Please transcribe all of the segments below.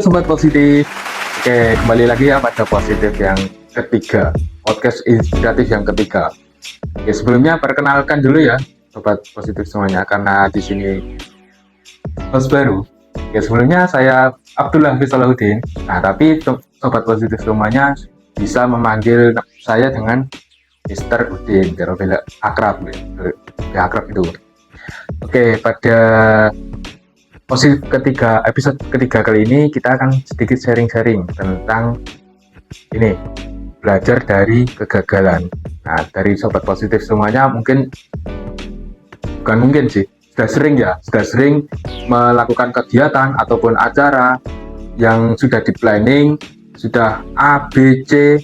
Sobat Positif. Oke, kembali lagi ya pada Positif yang ketiga, podcast inspiratif yang ketiga. Oke, sebelumnya perkenalkan dulu ya Sobat Positif semuanya, karena di sini host baru. Oke, sebelumnya saya Abdullah Fisalahuddin. Nah, tapi Sobat Positif semuanya bisa memanggil saya dengan Mister Udin, biar lebih akrab, lebih akrab itu. Oke, pada episode ketiga kali ini kita akan sedikit sharing-sharing tentang ini, belajar dari kegagalan. Nah, dari Sobat Positif semuanya bukan mungkin sih, sudah sering melakukan kegiatan ataupun acara yang sudah di planning, sudah A, B, C,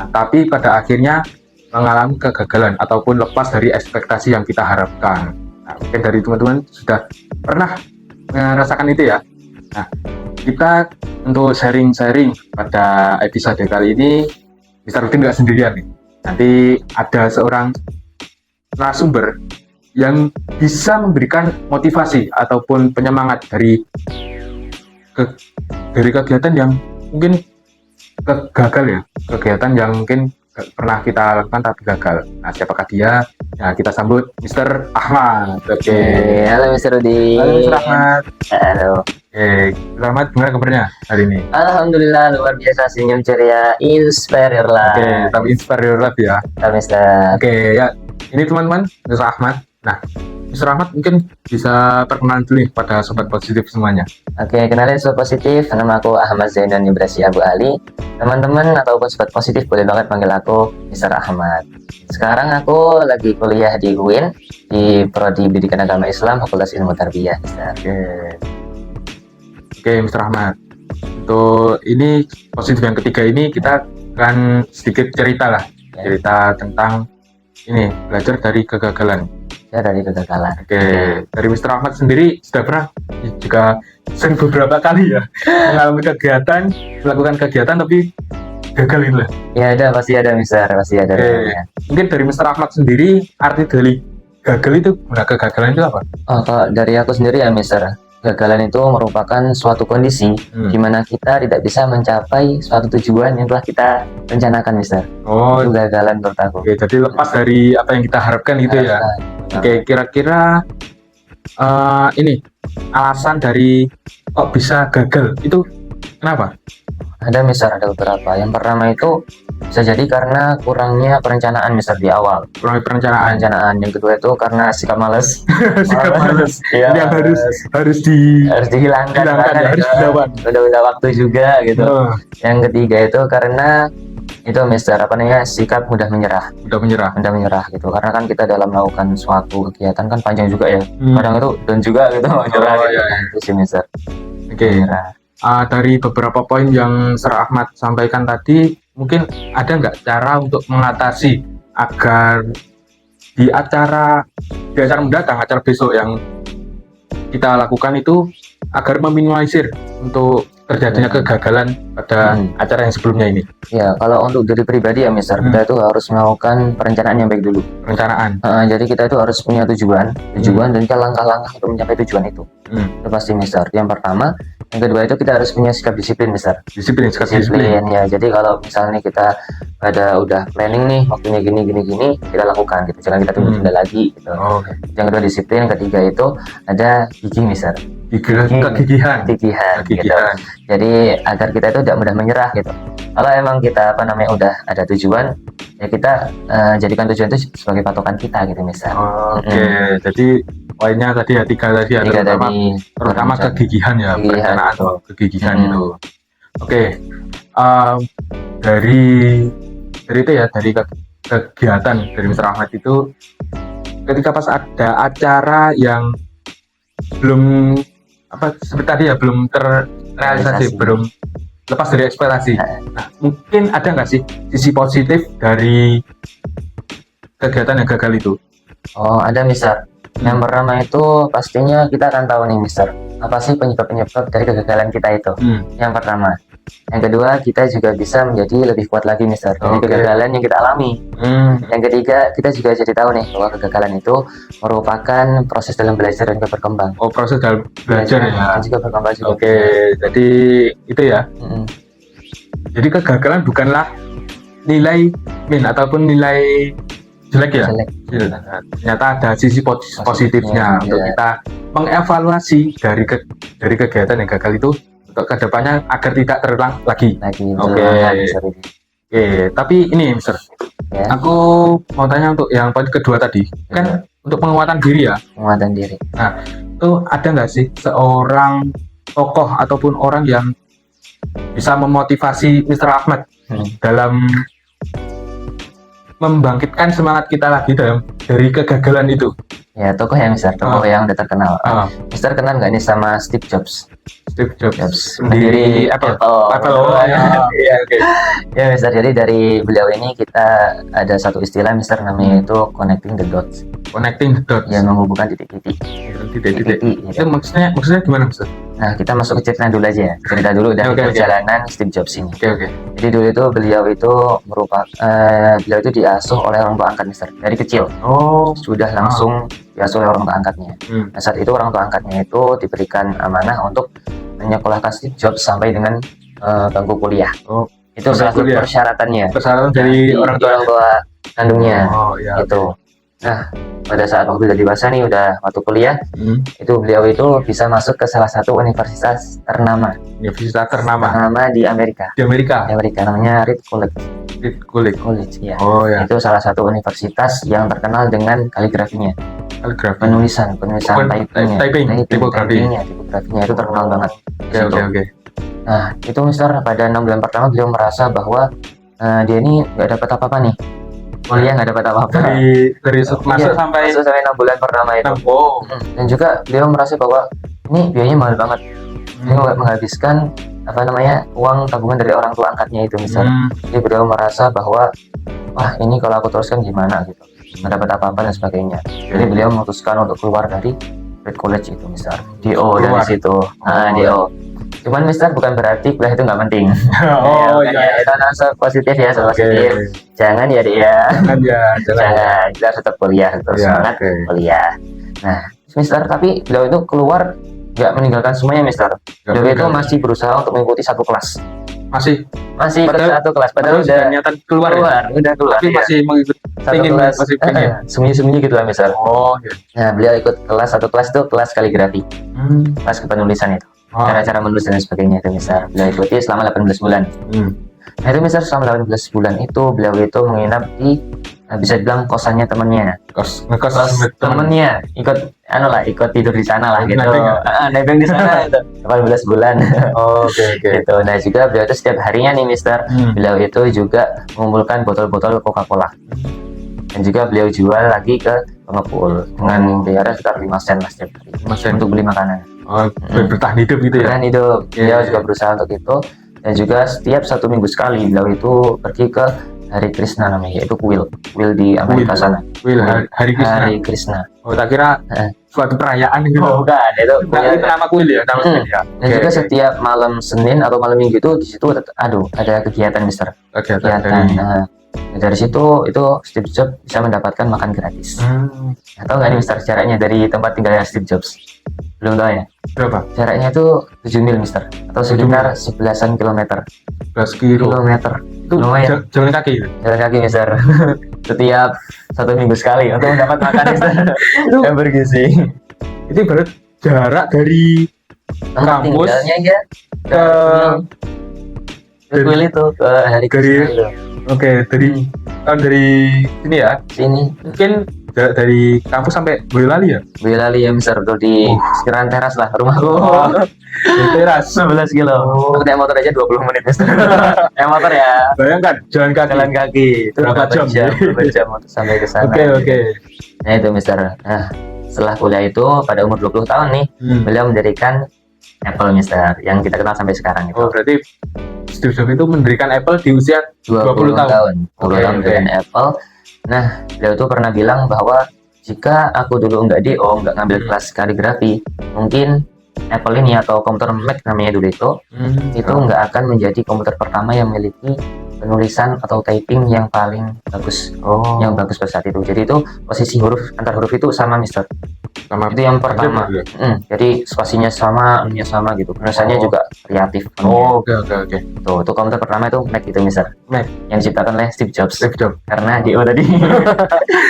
nah, tapi pada akhirnya mengalami kegagalan ataupun lepas dari ekspektasi yang kita harapkan. Nah, mungkin dari teman-teman sudah pernah merasakan itu ya. Nah, kita untuk sharing-sharing pada episode kali ini, Mr. Udin nggak sendirian nih. Nanti ada seorang narasumber yang bisa memberikan motivasi ataupun penyemangat dari kegiatan yang mungkin kegiatan yang mungkin pernah kita lakukan tapi gagal. Nah, siapakah dia? Nah, kita sambut Mr. Ahmad. Oke. Halo Mr. Rudi. Halo Mr. Ahmad. Halo. Oke, Mr. Ahmad, gimana kabarnya hari ini? Alhamdulillah luar biasa, senyum ceria, inspire your life. Oke, tapi inspire your life ya. Mister. Oke, ya. Ini teman-teman, Mr. Ahmad. Nah, Mr. Ahmad mungkin bisa perkenalan dulu nih pada Sobat Positif semuanya. Oke, kenalin Sobat Positif, nama aku Ahmad Zainan Ibrasi Abu Ali. Teman-teman ataupun Sobat Positif boleh banget panggil aku Mr. Ahmad. Sekarang aku lagi kuliah di UIN, di Prodi Pendidikan Agama Islam, Fakultas Ilmu Tarbiyah. Oke, Mr. Ahmad. Untuk ini Positif yang ketiga ini kita akan sedikit cerita tentang ini, belajar dari kegagalan. Oke, dari Mr. Ahmad sendiri sudah pernah juga sering beberapa kali ya mengalami melakukan kegiatan tapi gagal itu lah. Ya ada, pasti ada Mister, pasti ada. Mungkin dari Mr. Ahmad sendiri arti dari gagal itu, kegagalan itu apa? Kalau dari aku sendiri ya Mister, kegagalan itu merupakan suatu kondisi di mana kita tidak bisa mencapai suatu tujuan yang telah kita rencanakan, Mister. Oh, itu kegagalan menurut aku. Oke, jadi lepas dari apa yang kita harapkan gitu ya. Oke, kira-kira ini alasan dari kok bisa gagal itu kenapa? Ada Mister, ada beberapa. Yang pertama itu bisa jadi karena kurangnya perencanaan Mister di awal. Kurangnya perencanaan. Yang kedua itu karena sikap malas. Sikap malas. Ya, yang harus dihilangkan. Harus dilawan. Udah waktu juga gitu. Yang ketiga itu karena itu Mister, sikap mudah menyerah gitu, karena kan kita dalam melakukan suatu kegiatan kan panjang juga ya, kadang itu dan juga gitu menyerah itu sih Mister. Oke. Dari beberapa poin yang Sir Ahmad sampaikan tadi, mungkin ada nggak cara untuk mengatasi agar di acara mendatang, acara besok yang kita lakukan itu, agar meminimalisir untuk terjadinya kegagalan pada acara yang sebelumnya ini? Ya, kalau untuk diri pribadi ya Mister, kita itu harus melakukan perencanaan yang baik dulu. Jadi kita itu harus punya tujuan dan langkah-langkah untuk mencapai tujuan itu. Itu pasti Mister. Yang pertama. Yang kedua itu kita harus punya sikap disiplin Mister. Disiplin ya. Jadi kalau misalnya kita udah planning nih waktunya gini kita lakukan gitu, jangan kita tunda lagi gitu. Yang kedua disiplin, yang ketiga itu ada gigih Mister. Kegigihan gitu. Jadi agar kita itu tidak mudah menyerah gitu. Kalau emang kita udah ada tujuan, ya kita jadikan tujuan itu sebagai patokan kita gitu Mister. Oke. Jadi poinnya tadi ya tiga tadi ya, terutama kegigihan ya, perencanaan atau kegigihan itu. Oke. Dari itu ya, dari kegiatan dari Mr. Ahmad itu, ketika pas ada acara yang belum seperti tadi ya, belum terrealisasi, belum lepas dari ekspektasi. Nah, mungkin ada nggak sih sisi positif dari kegiatan yang gagal itu? Oh, ada Mister. Yang pertama itu pastinya kita akan tahu nih Mister, apa sih penyebab dari kegagalan kita itu. Yang pertama Yang kedua, kita juga bisa menjadi lebih kuat lagi, Mister, dari Oke. kegagalan yang kita alami. Yang ketiga, kita juga jadi tahu nih bahwa kegagalan itu merupakan proses dalam belajar dan juga berkembang. Oh, proses dalam belajar ya. Dan juga berkembang juga. Oke, jadi itu ya. Jadi kegagalan bukanlah nilai min ataupun nilai jelek ya. Ternyata ada sisi positifnya untuk kita mengevaluasi dari kegiatan yang gagal itu untuk kedepannya agar tidak terulang lagi. Oke. Tapi ini Mister, aku mau tanya untuk yang poin kedua tadi, kan untuk penguatan diri ya. Penguatan diri. Nah, itu ada nggak sih seorang tokoh ataupun orang yang bisa memotivasi Mr. Ahmad dalam membangkitkan semangat kita lagi dari kegagalan itu? Ya, tokoh yang Mister, tokoh yang udah terkenal. Mister kenal nggak nih sama Steve Jobs? Steve Jobs pendiri Apple. Iya, oke. Ya Mister, jadi dari beliau ini kita ada satu istilah Mister, namanya itu connecting the dots. Connecting the dots. Ya, menghubungkan titik-titik. Itu maksudnya gimana Mister? Nah, kita masuk ke cerita dulu aja ya. Cerita dulu dari perjalanan Steve Jobs ini. Jadi dulu itu beliau itu diasuh oleh orang tua angkat Mister dari kecil. Sudah langsung diasuh oleh orang tua angkatnya. Nah, saat itu orang tua angkatnya itu diberikan amanah untuk menyekolahkan Steve Jobs sampai dengan bangku kuliah. Itu salah satu persyaratannya. Persyaratan dari orang tua kandungnya. Itu. Nah, pada saat waktu udah dewasa nih, udah waktu kuliah, itu beliau itu bisa masuk ke salah satu universitas ternama. Universitas ternama di Amerika. Di Amerika, namanya Reed College. College ya. Itu salah satu universitas yang terkenal dengan kaligrafinya. Penulisan typingnya itu terkenal banget. Oke. Nah, itu Mister, pada 6 bulan pertama beliau merasa bahwa dia ini nggak dapat apa-apa nih. Kuliah nggak dapat apa-apa dari masuk sampai 6 bulan pertama itu. Dan juga beliau merasa bahwa ini biayanya mahal banget. Dia menghabiskan uang tabungan dari orang tua angkatnya itu Mister. Jadi beliau merasa bahwa wah, ini kalau aku teruskan gimana gitu, nggak dapat apa-apa dan sebagainya. Jadi beliau memutuskan untuk keluar dari Reed College itu Mister. DO dari situ. DO. Cuman Mister, bukan berarti kuliah itu nggak penting. Itu langsung positif ya, positif. Jangan ya dia. Jangan. Kita harus tetap kuliah, terus semangat kuliah. Nah, Mister, tapi beliau itu keluar nggak meninggalkan semuanya Mister. Beliau itu masih berusaha untuk mengikuti satu kelas. Masih ke satu kelas. Padahal udah niatan keluar. Udah keluar. Tapi masih mengikuti satu kelas. Sembunyi-sembunyi gitu lah Mister. Nah, beliau ikut satu kelas itu kelas kaligrafi. Kelas kepenulisan itu. Cara menulis dan sebagainya itu Mister. Beliau ikuti selama 18 bulan. Nah, itu Mister, selama 18 bulan itu beliau itu menginap di bisa dibilang kosannya temennya. Ngekos temennya, ikut tidur di sana lah gitu. Nebeng di sana itu 18 bulan. Gitu. Nah, juga beliau itu setiap harinya nih Mister, beliau itu juga mengumpulkan botol-botol Coca-Cola. Dan juga beliau jual lagi ke pengepul dengan biaya sekitar 5 sen lah setiap hari untuk beli makanan. Bertahan hidup gitu ya. Bertahan hidup. Beliau juga berusaha untuk itu. Dan juga setiap 1 minggu sekali beliau itu pergi ke Hari Krishna namanya, yaitu kuil di Amerika sana. Hari Krishna. Tak kira suatu perayaan gitu. Bukan, itu nama kuil ya. Dan juga setiap malam Senin atau malam Minggu itu di situ ada kegiatan Mister. Kegiatan. Dari situ itu Steve Jobs bisa mendapatkan makan gratis. Tahu nggak nih Mister caranya dari tempat tinggalnya Steve Jobs? Belum tahu ya? Berapa? Jaraknya itu 7 mil Mister, atau sekitar 11-an kilometer. 11 kilometer. Itu lumayan. Jalan kaki Mister. Setiap 1 minggu sekali untuk mendapat makan Mister yang bergizi. Itu berarti jarak dari kampus ke kuil itu ke Hari Krishna. Oke, dari sini ya. Mungkin dari kampus sampai Boyolali ya Mister, betul, di sekitaran teras lah rumahku. Teras 11 kilo. Aku naik motor aja 20 menit Mister. Motor ya. Bayangkan jalan kaki. Itu berapa jam untuk sampai ke sana. Oke. Nah, itu Mister. Nah, setelah kuliah itu pada umur 20 tahun nih, beliau mendirikan Apple Mister, yang kita kenal sampai sekarang itu. Berarti Steve Jobs itu mendirikan Apple di usia 20 tahun. 20 tahun mendirikan Apple. Nah, beliau tuh pernah bilang bahwa jika aku dulu nggak ngambil kelas kaligrafi, mungkin Apple ini atau komputer Mac namanya dulu itu nggak akan menjadi komputer pertama yang memiliki penulisan atau typing yang paling bagus, yang bagus pada saat itu. Jadi itu posisi huruf antar huruf itu sama, Mister. Sama Itu yang pertama. Jadi spasinya sama, anunya sama gitu. Penulisannya juga kreatif. Oke. Tuh, itu komputer pertama itu Mac itu, Mister. Mac Yang diciptakan oleh Steve Jobs. Steve. Karena DO tadi.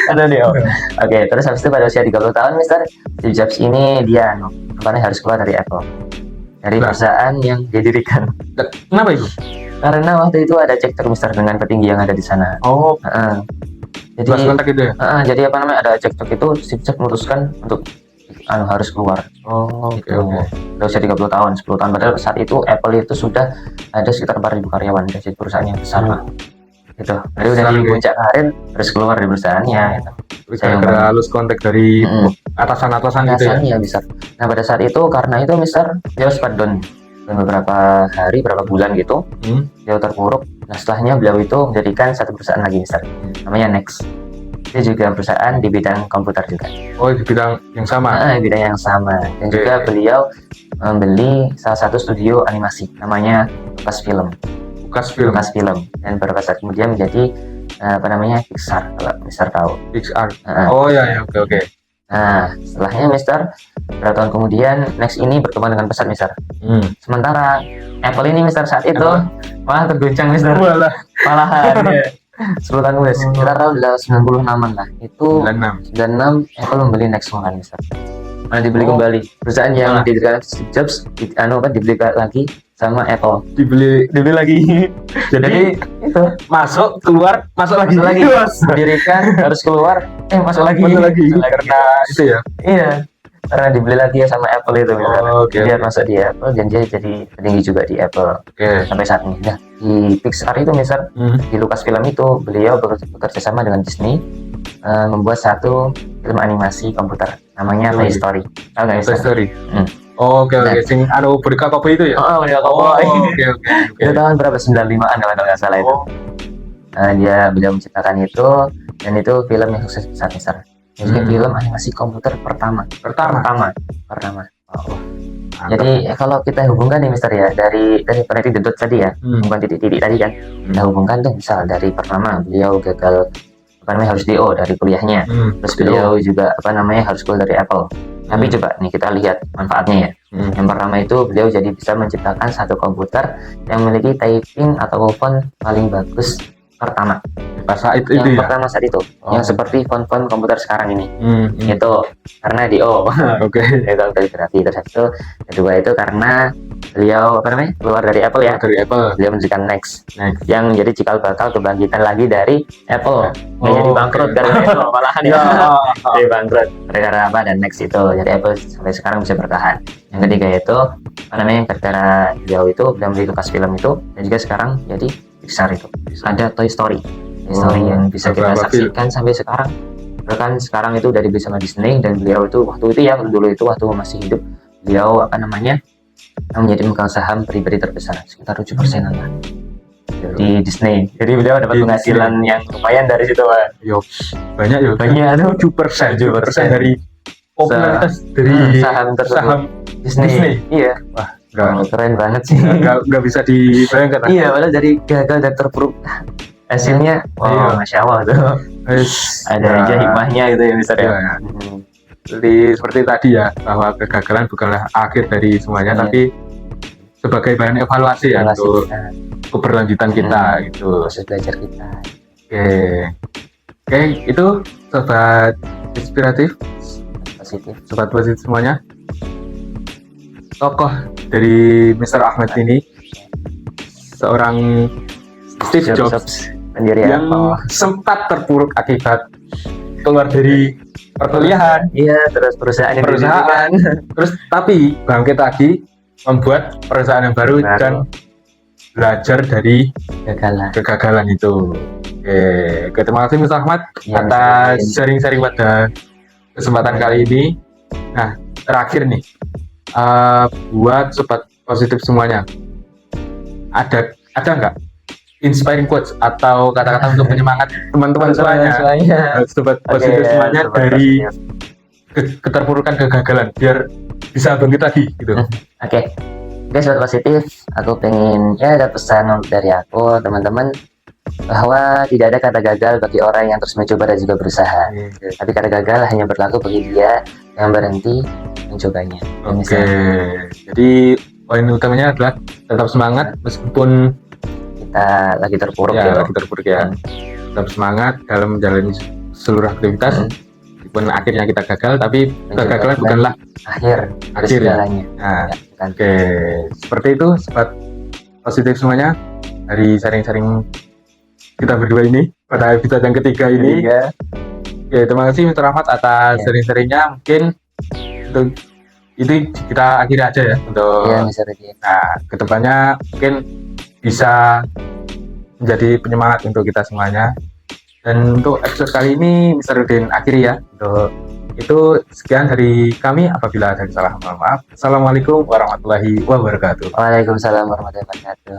Ada DO. Oke, terus habis itu pada usia 30 tahun, Mister, Steve Jobs ini dia harus keluar dari Apple. Dari perusahaan yang dia dirikan. Kenapa itu? Karena waktu itu ada cekcok, Mister, dengan petinggi yang ada di sana. Jadi kontak itu ya? Jadi apa namanya, ada cekcok itu Steve Jobs memutuskan untuk harus keluar. Oke. Udah usia 30 tahun, 10 tahun. Padahal saat itu Apple itu sudah ada sekitar 4.000 karyawan, jadi perusahaan yang besar. Gitu. Jadi udah di puncak karir, harus keluar dari perusahaannya. Gitu. Saya harus kontak dari atasan-atasan gitu ya? Bisa. Nah pada saat itu, karena itu Mister, dia sempat down beberapa hari, beberapa bulan gitu, dia terpuruk. Nah setelahnya beliau itu mendirikan satu perusahaan lagi, Mister, namanya Next. Dia juga perusahaan di bidang komputer juga. Oh, di bidang yang sama? Bidang yang sama. Dan juga beliau membeli salah satu studio animasi, namanya Lucasfilm. Dan beberapa saat kemudian menjadi Pixar, kalau Mister tahu. Pixar. Oke. Nah, setelahnya Mister, beberapa tahun kemudian Next ini berkembang dengan pesat, Mister. Sementara Apple ini, Mister, saat itu malah terguncang, Mister. Malahan ya. 10 tahun kemudian, kita tahu udah 96-an lah. Itu 96 Apple membeli Next malah, Mister. Malah dibeli kembali. Perusahaan yang didirikan Steve Jobs dibeli lagi sama Apple. Dibeli lagi. Jadi itu masuk lagi. Mendirikan harus keluar, masuk lagi. Karena itu ya. Iya. Karena dibeli lagi ya sama Apple itu, dia masuk di Apple dan dia jadi petinggi juga di Apple sampai saat ini. Nah, di Pixar itu, Mister, di Lucasfilm itu beliau bekerja sama dengan Disney membuat satu film animasi komputer namanya Toy Story. Tahu nggak, Mister? Toy Story. Oke. Sing boneka Kobe itu ya? Boneka Kobe. Oke. Itu tahun berapa? 95-an kalau nggak salah itu. Beliau menciptakan itu, dan itu film yang sukses besar, Mister. Jadi film animasi komputer pertama. Jadi kalau kita hubungkan nih, Mister, ya, dari peneliti The Dot tadi ya, bukan titik-titik tadi kan, kita hubungkan tuh, misal dari pertama beliau gagal harus DO dari kuliahnya, terus beliau juga harus keluar dari Apple. Tapi coba nih kita lihat manfaatnya ya. Yang pertama itu beliau jadi bisa menciptakan satu komputer yang memiliki typing atau font paling bagus pertama. Saat itu yang pertama saat itu, yang seperti font-font komputer sekarang ini. Itu karena DO. Itu kaligrafi. Terus itu kedua itu karena beliau keluar dari Apple ya. Beliau mendirikan Next. Yang jadi cikal bakal kebangkitan lagi dari Apple. Nggak jadi bangkrut karena Apple malahan ya. Jadi bangkrut karena apa? Dan Next itu jadi Apple sampai sekarang bisa bertahan. Yang ketiga itu gara-gara beliau membeli Lucasfilm itu, dan juga sekarang jadi Pixar itu. Ada Toy Story yang bisa kita saksikan sampai sekarang. Bahkan sekarang itu udah dibeli sama Disney, dan beliau itu waktu itu masih hidup, beliau menjadi pemegang saham pribadi terbesar sekitar 7% lah di Disney. Jadi beliau dapat penghasilan yang lumayan dari situ, Pak. Banyak 7% dari popularitas dari saham Disney. Iya. Wah, keren banget sih. Nggak bisa dibayangkan. Iya, padahal dari gagal dan terpuruk hasilnya, masya Allah tuh. Ada aja hikmahnya gitu ya, Mister ya. Jadi seperti tadi ya, bahwa kegagalan bukanlah akhir dari semuanya, tapi sebagai bahan evaluasi ya untuk keberlanjutan kita gitu. Proses belajar kita. Oke, itu sobat inspiratif, sobat positif semuanya. Tokoh dari Mr. Ahmad ini seorang Steve Jobs yang sempat terpuruk akibat keluar dari perkuliahan, terus perusahaan, terus tapi bangkit lagi membuat perusahaan yang baru dan belajar dari kegagalan itu. Oke, terima kasih Mr. Ahmad atas sharing-sharing pada kesempatan kali ini. Nah, terakhir nih, buat sobat positif semuanya, ada nggak inspiring quotes atau kata-kata untuk menyemangat teman-teman semuanya, sobat positif semuanya, dari keterpurukan kegagalan, biar bisa bangkit lagi gitu. Oke. Oke, sobat positif, aku pengen ada pesan dari aku teman-teman bahwa tidak ada kata gagal bagi orang yang terus mencoba dan juga berusaha. Tapi kata gagal hanya berlaku bagi dia yang berhenti mencobanya. Oke. Jadi poin utamanya adalah tetap semangat meskipun kita lagi terpuruk ya. Tetap semangat dalam menjalani seluruh aktivitas. Meskipun akhirnya kita gagal, tapi kegagalan bukanlah akhir segalanya. Nah, oke, seperti itu sobat positif semuanya dari sharing-sharing kita berdua ini pada episode yang ketiga ini. Oke, terima kasih Mr. Ahmad atas sharing-sharingnya. Mungkin untuk itu kita akhiri aja ya untuk nah kedepannya mungkin bisa menjadi penyemangat untuk kita semuanya. Dan untuk episode kali ini Mr. Udin akhiri ya. Untuk itu sekian dari kami, apabila ada salah mohon maaf. Assalamualaikum warahmatullahi wabarakatuh. Waalaikumsalam warahmatullahi wabarakatuh.